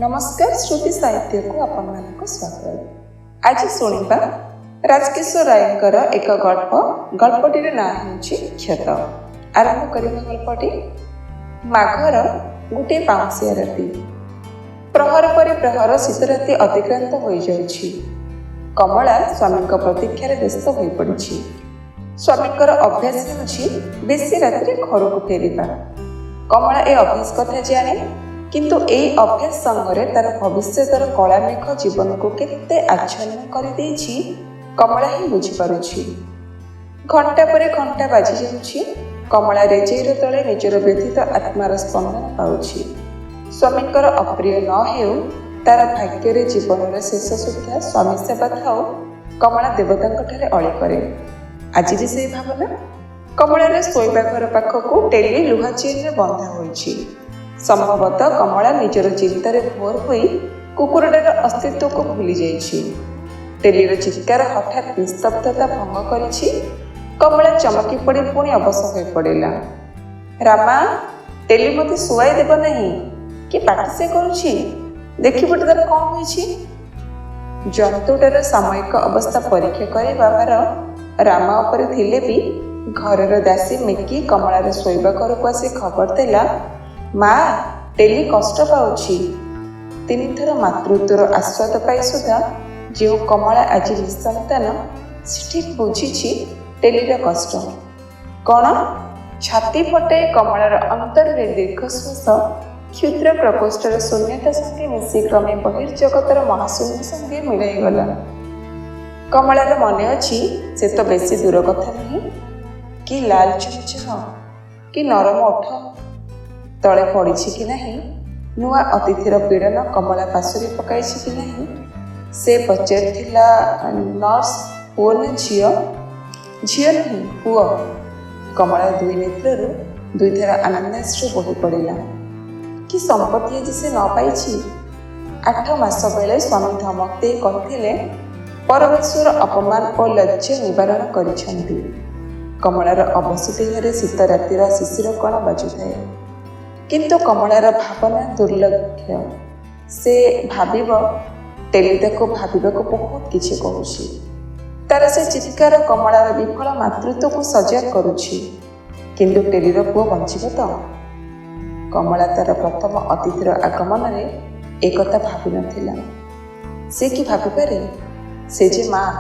नमस्कार श्रुति साहित्य को आपण मानक स्वागत। आज सुनिबा राजकिशोर रायकर एक गल्पटीर ना हेउछि क्षत। आरंभ करिबा गल्पटी। माघर गोटे पाउंसिया राति। प्रहर परि प्रहर शीत राति अतिक्रांत होई जाउछि। कमला स्वामी प्रतीक्षार व्यस्त होई पड़िछि। स्वामीकर अभ्यास हेउछि बेसी राति घर को फेरिबा। कमला ए अभ्यास कथा जाने, किंतु एई अभ्यास संगरे तार भविष्यतर कलामेघ जीवन को केते आच्छन्न कर देछि कमला ही बुझी पारुछि। घंटा परे घंटा बाजी जाउछि। कमला रेजेर तले निजर व्यथित आत्मार स्पंदन पाउछि। स्वामीकर अप्रिय न हेउ, तार भाग्य जीवन शेष सुद्धा स्वामी सेवा थाउ, कमला देवतांक ठारे अळी करे। आज भी से भावना। कमलार शोइबा घर पाखकू टेली लुहा चेन बंधा होइछि। संभवतः कमला निजर चिंतार भोर होई कुकुरटार अस्तित्व को भूली जाइछि। टेलीर चित्कार हठात निस्तब्धता भंग करिछि। कमला चमकी पड़ी पुणी अवश्य होई पड़िला। रामा, टेली मते सुआई देब नहीं कि पाठ से करुछि, देखिबट तार कोन होइछि। जंतुटार सामयिक अवस्था परीक्षा करे बाबार रामा उपरे थिले भी घरर दासी मिकी कमलार शोइबा घर को आसी खबर देला, माँ टेली कष्ट पाउछि। 3 थर मातृत्वर आस्वाद पाई सुधा जो कमला आज निसंतान से ठीक बुझीछि टेलीर कष्ट कौन। छाती फटे कमलार अंतर दीर्घश्वास क्षुद्र प्रकोष्ठर शून्यता संगे मिशी क्रमे बहिर्जगतर महाशून्य संगे मिलाई गला। कमलार मने अछि से तो बेसी दूर कथा नहीं कि लाल चमचम कि नरम ओठ तले पड़ी कि नहीं, नुआ अतिथिर पीड़न कमला पाशुरी पकाई कि नहीं, से पचारिथिला नर्स पुओ न झियो, झियो नहीं पुओ। कमला 2 नेत्रु 2 थर आनंदाश्रु बोही पड़िला। कि संपत्ति आज से न पाई। 8 मास बेले स्वामी धमक दे कहथिले परमेश्वर अपमान और लज्जा निवारण करिसेंती। कमलार अवसुटी घरे शीत रातिर शिशिर कण बाजुଥାଏ, किंतु कमलार भावना दुर्लक्ष्य। से भाविब टेली ताको भाविबाको बहुत किछि कहूछि। तार से चित्कार कमलार विफल मातृत्व को सजग करुछि, किंतु टेलीर पुओ बंचिब तो। कमला तार प्रथम अतिथिर आगमन रे एकता भावी नथिला। से कि भावी पारे से जे माँ।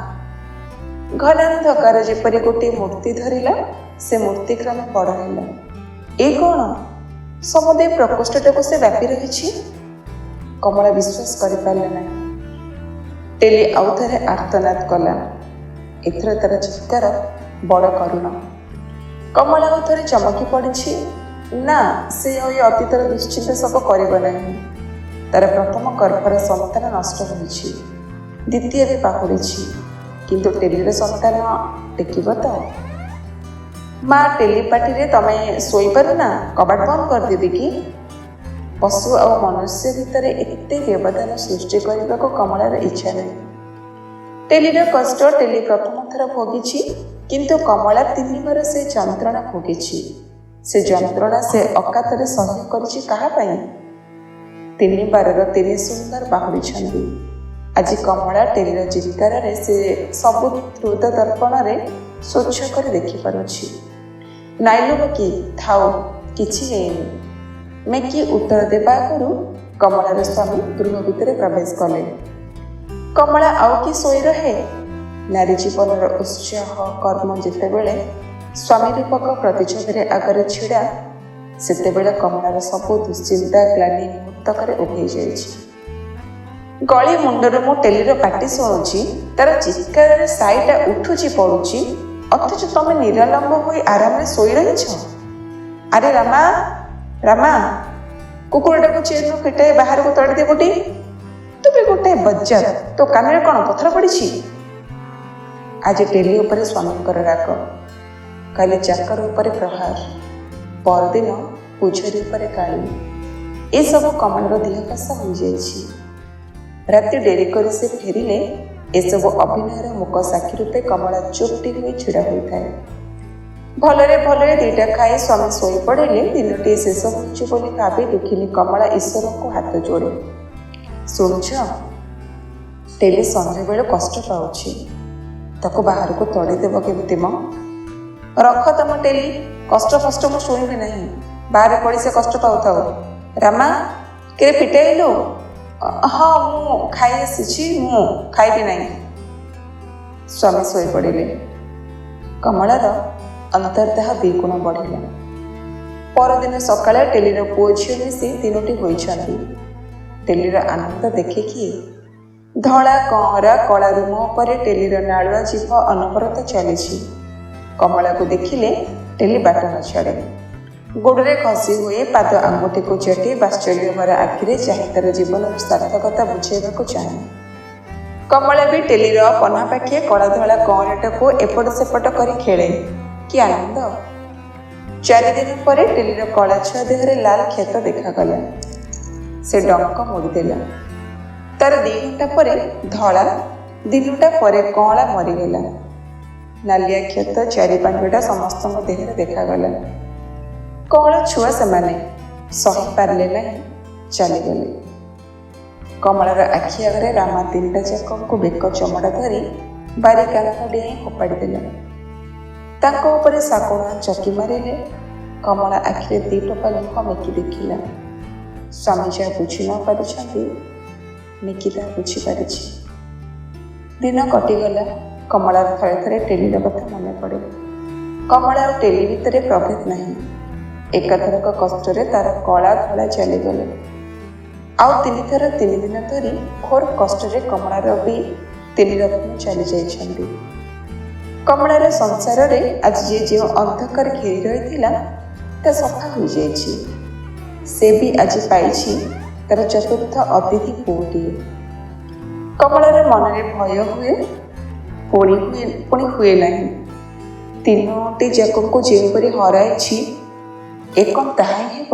घनांधकार जेपरि गोटे मूर्ति धरिला, से मूर्ति क्रमे बड़ होला। ए कौन समुदाय प्रकोष्ठटाକୁ से व्यापी रही। कमला विश्वास कर पारला नहीं। टेली आउ थरे आर्तनाद कला। एथर तार चित्कार बड़ करुण। कमला आउ थरे चमकी पड़ी। ना, से अतीतर दुश्चिंता सब कर नहीं। तार प्रथम गर्भर संतान नष्ट होइछि, द्वितीय भी पाहुड़ी, किंतु टेलीर संतान टेकिब तो। माँ टेलीपाटी रे तमें शोई पारु ना, कबाट बंद कर देबी कि। पशु और मनुष्य भितर एते व्यवधान सृष्टि करने को कमलार इच्छा नहीं। टेलीर कष्ट टेली प्रथम थर भोगी, किंतु कमला 3 बार से जंत्रणा भोगी। से जंत्रणा से अकातरे सहन करिछि कहा पाई। 3 बारर 3 सुंदर बाहुड़ी। आज कमला टेलीर चित्कार रे से सबु द्रुत दर्पण रे स्वच्छ कर देखि पारुछि। नाइलो कि थाओ किछि हेनी। मेकी उत्तर देबा आगु कमलार स्वामी गृह भितर प्रवेश कले। कमला आउ कि सोई रहे। नारी जीवनर उत्साह कर्म जेतेबेले स्वामी रूपक प्रतिच्छेदरे आगरे छिड़ा, सेतेबेले कमलार सबु दुश्चिंता ग्लानि मुहूर्तकरे उभे जाइछि। गली मुंडर मु टेलीर पाटी शुणुछि, तार चित्कार रे साईटा उठुछि पड़ुछि, अथच तमें निरालंब होई आराम रे सोई रहिछ। अरे रामा, रामा, कुकुरटाको चेन फिटाई बाहर को तड़ी दे बुटी। तू भी गोटे बज्जार, तो कान कौन पथर पड़ी। आज टेली उपरे स्वामीकर राग, काली चाकर उपरे प्रहार, परदिन पूजरी उपरे काली। ए सब कमलार देहकाशा हो जाइछि। राति डेरी कर से फेरिले एसबू अभिनयर मुक साक्षी रूपे कमला चुपटी हुई छिड़ा होता है। भलरे भलरे 2टा खाई स्वामी शोई पड़े। दिनटी शेष होइछि बोली भाबी दुखिनी कमला ईश्वर को हाथ जोड़े। ଶୁଣୁଛ, ଟେଲି ସନ୍ଧ୍ୟାବେଳେ କଷ୍ଟ ପାଉଛି, ତାକୁ ବାହାରକୁ ତଡ଼ିଦେବ କେମିତି ମ? ରଖ ତମ ଟେଲି, କଷ୍ଟ ମୁଁ ଶୁଣିବି ନାହିଁ। ବାହାରେ ପଡ଼ି ସେ କଷ୍ଟ ପାଉଥାଉ। ରାମା, କିରେ ଫିଟେଇଲୁ? ହଁ, ମୁଁ ଖାଇ ଆସିଛି, ମୁଁ ଖାଇବି ନାହିଁ। ସ୍ୱାମୀ ଶୋଇପଡ଼ିଲେ। କମଳାର ଅନ୍ତର୍ଦାହ ଦ୍ୱିଗୁଣ ବଢ଼ିଲା। ପରଦିନ ସକାଳେ ଟେଲିର ପୁଅ ଝିଅ ମିଶି ତିନୋଟି ହୋଇଛନ୍ତି। ଟେଲିର ଆନନ୍ଦ ଦେଖିକି ଧଳା କଅଁରା କଳା ରୁମ ଉପରେ ଟେଲିର ନାଳୁଆ ଜିଭ ଅନବରତ ଚାଲିଛି। କମଳାକୁ ଦେଖିଲେ ଟେଲି ବାଟ ନ ଛାଡ଼େ। ଗୋଡ଼ରେ ଘଷି ହୋଇ ପାଦ ଆଙ୍ଗୁଠିକୁ ଚାଟି ବାତ୍ସଲ୍ୟଭରା ଆଖିରେ ଚାହିଁ ତାର ଜୀବନର ସାର୍ଥକତା ବୁଝାଇବାକୁ ଚାହେଁ। କମଳା ବି ଟେଲିର ପନାପାଖିଆ କଳା ଧଳା କଅଁରାଟାକୁ ଏପଟ ସେପଟ କରି ଖେଳେ। କି ଆନନ୍ଦ! 4 ଦିନ ପରେ ଟେଲିର କଳା ଛୁଆ ଦେହରେ ଲାଲ କ୍ଷତ ଦେଖାଗଲା। ସେ ଡଙ୍କ ମୋଡ଼ିଦେଲା। ତାର 2 ଘଣ୍ଟା ପରେ ଧଳା, ଦିନଟା ପରେ କଅଁଳା ମରିଗଲା। ନାଲିଆ କ୍ଷତ 4-5ଟା ସମସ୍ତଙ୍କ ଦେହରେ ଦେଖାଗଲା। କଅଁଳା ଛୁଆ ସେମାନେ ସହି ପାରିଲେ ନାହିଁ, ଚାଲିଗଲେ। କମଳାର ଆଖି ଆଗରେ ରାମା 3ଟା ଯାକଙ୍କୁ ବେକ ଚମଡ଼ା ଧରି ବାରି କାନ୍ଥ ଡେଇଁ ଫୋପାଡ଼ି ଦେଲା। ତାଙ୍କ ଉପରେ ଶାଗୁଣା ଚକି ମାରିଲେ। କମଳା ଆଖିରେ 2 ଟୋପା ଲୁହ ମେକି ଦେଖିଲା। ସ୍ୱାମୀ ଯାହା ବୁଝି ନ ପାରିଛନ୍ତି, ମିକି ତାହା ବୁଝିପାରିଛି। ଦିନ କଟିଗଲା। କମଳାର ଥରେ ଥରେ ଟେଲିର କଥା ମନେ ପଡ଼େ। କମଳା ଆଉ ଟେଲି ଭିତରେ ପ୍ରଭେଦ ନାହିଁ। ଏକାଥରକ କଷ୍ଟରେ ତାର କଳା ଧଳା ଚାଲିଗଲେ। ଆଉ 3 ଥର 3 ଦିନ ଧରି ଘୋର କଷ୍ଟରେ କମଳାର ବି 3 ରତ୍ନ ଚାଲି ଯାଇଛନ୍ତି। କମଳାର ସଂସାରରେ ଆଜି ଯେଉଁ ଅନ୍ଧକାର ଘେରି ରହିଥିଲା, ତା ସଫା ହୋଇଯାଇଛି। ସେ ବି ଆଜି ପାଇଛି ତାର 4ର୍ଥ ଅତିଥି ପୁଅଟିଏ। କମଳାର ମନରେ ଭୟ ହୁଏ, ପୁଣି ହୁଏ ନାହିଁ। 3ଟି ଯାକଙ୍କୁ ଯେଉଁପରି ହରାଇଛି, ଏ କ'ଣ ତାହା ହିଁ ହେବ?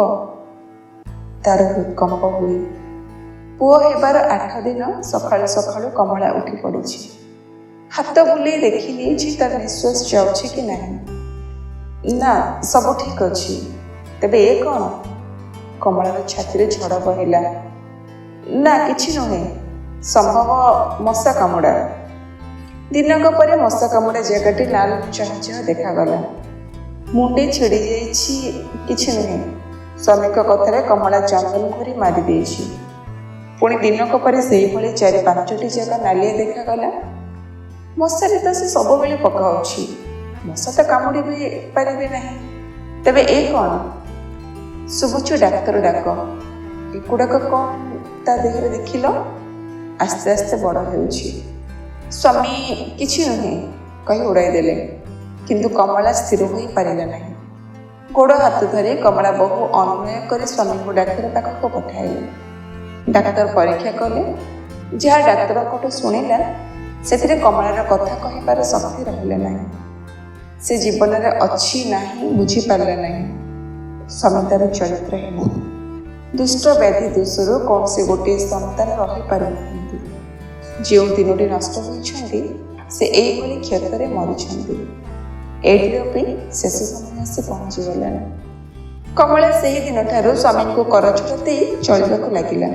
ତାର ହୃଦକମ୍ପ ହୁଏ। ପୁଅ ହେବାର 8 ଦିନ ସକାଳୁ ସକାଳୁ କମଳା ଉଠି ପଡ଼ିଛି। ହାତ ବୁଲେଇ ଦେଖି ନେଇଛି ତାର ନିଶ୍ୱାସ ଯାଉଛି କି ନାହିଁ। ନା, ସବୁ ଠିକ୍ ଅଛି। ତେବେ ଏ କ'ଣ? କମଳାର ଛାତିରେ ଝଡ଼ ବହିଲା। ନା, କିଛି ନୁହେଁ, ସମ୍ଭବ ମଶା କାମୁଡ଼ା। ଦିନକ ପରେ ମଶା କାମୁଡ଼ା ଜାଗାଟି ଲାଲ ଚାହା ଚାହା ଦେଖାଗଲା। ମୁଣ୍ଡି ଛିଡ଼ି ଯାଇଛି, କିଛି ନୁହେଁ। ସ୍ୱାମୀଙ୍କ କଥାରେ କମଳା ଚନ୍ଦନ ଘୋରି ମାରି ଦେଇଛି। ପୁଣି ଦିନକ ପରେ ସେହିଭଳି 4-5ଟି ଜାଗା ନାଲିଆ ଦେଖାଗଲା। ମଶାରେ ତ ସେ ସବୁବେଳେ ପକାଉଛି, ମଶା ତ କାମୁଡ଼ି ବି ପାରିବେ ନାହିଁ। ତେବେ ଏ କ'ଣ? ଶୁଭୁଛୁ ଡାକ୍ତର ଡାକ। ଏଗୁଡ଼ାକ କ'ଣ ତା ଦେହରେ ଦେଖିଲ? ଆସ୍ତେ ଆସ୍ତେ ବଡ଼ ହେଉଛି। ସ୍ୱାମୀ କିଛି ନୁହେଁ କହି ଉଡ଼ାଇ ଦେଲେ। କିନ୍ତୁ କମଳା ସ୍ଥିର ହୋଇପାରିଲା ନାହିଁ। ଗୋଡ଼ ହାତ ଧରି କମଳା ବହୁ ଅନୁନୟ କରି ସ୍ୱାମୀଙ୍କୁ ଡାକ୍ତର ପାଖକୁ ପଠାଇଲେ। ଡାକ୍ତର ପରୀକ୍ଷା କଲେ। ଯାହା ଡାକ୍ତରଙ୍କଠୁ ଶୁଣିଲା, ସେଥିରେ କମଳାର କଥା କହିବାର ଶକ୍ତି ରହିଲା ନାହିଁ। ସେ ଜୀବନରେ ଅଛି ନାହିଁ ବୁଝିପାରିଲା ନାହିଁ। ସ୍ୱାମୀ ତାର ଚରିତ୍ରହୀନ। ଦୁଷ୍ଟ ବ୍ୟାଧି ଦୋଷରୁ କୌଣସି ଗୋଟିଏ ସନ୍ତାନ ରହିପାରୁନାହାନ୍ତି। ଯେଉଁ 3ଟି ନଷ୍ଟ ହୋଇଛନ୍ତି, ସେ ଏଇଭଳି କ୍ଷତରେ ମରିଛନ୍ତି। ଏଇଟିର ବି ଶେଷ ସମୟ ଆସି ପହଞ୍ଚିଗଲାଣି। କମଳା ସେହି ଦିନଠାରୁ ସ୍ୱାମୀଙ୍କୁ କରଜୋଡ଼ ଦେଇ ଚଳିବାକୁ ଲାଗିଲା।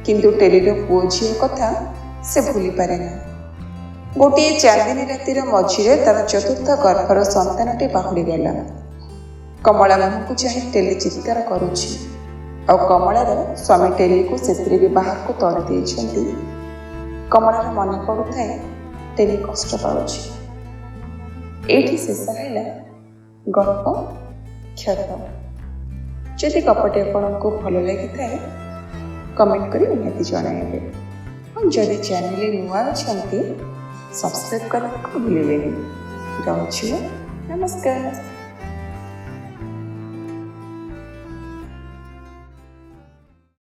କିନ୍ତୁ ଟେଲିର ପୁଅ ଝିଅ କଥା ସେ ଭୁଲିପାରେ ନା। ଗୋଟିଏ ଚାନ୍ଦିନୀ ରାତିର ମଝିରେ ତାର 4ର୍ଥ ଗର୍ଭର ସନ୍ତାନଟି ବାହୁଡ଼ିଗଲା। କମଳା ମୁହଁକୁ ଚାହିଁ ଟେଲି ଚିତ୍କାର କରୁଛି। ଆଉ କମଳାର ସ୍ୱାମୀ ଟେଲିକୁ ସେଥିରେ ବି ବାହାରକୁ ତଡ଼ି ଦେଇଛନ୍ତି। କମଳାର ମନେ ପଡ଼ୁଥାଏ, ଟେଲି କଷ୍ଟ ପାଉଛି। ଏଇଠି ଶେଷ ହେଲା ଗଳ୍ପ କ୍ଷତ। ଯଦି ଗପଟି ଆପଣଙ୍କୁ ଭଲ ଲାଗିଥାଏ, କମେଣ୍ଟ କରି ନିହାତି ଜଣାଇବେ। ଯଦି ଚ୍ୟାନେଲରେ ନୂଆ ଅଛନ୍ତି, ସବସ୍କ୍ରାଇବ୍ କରିବାକୁ ଭୁଲିବେନି। ରହୁଛି, ନମସ୍କାର।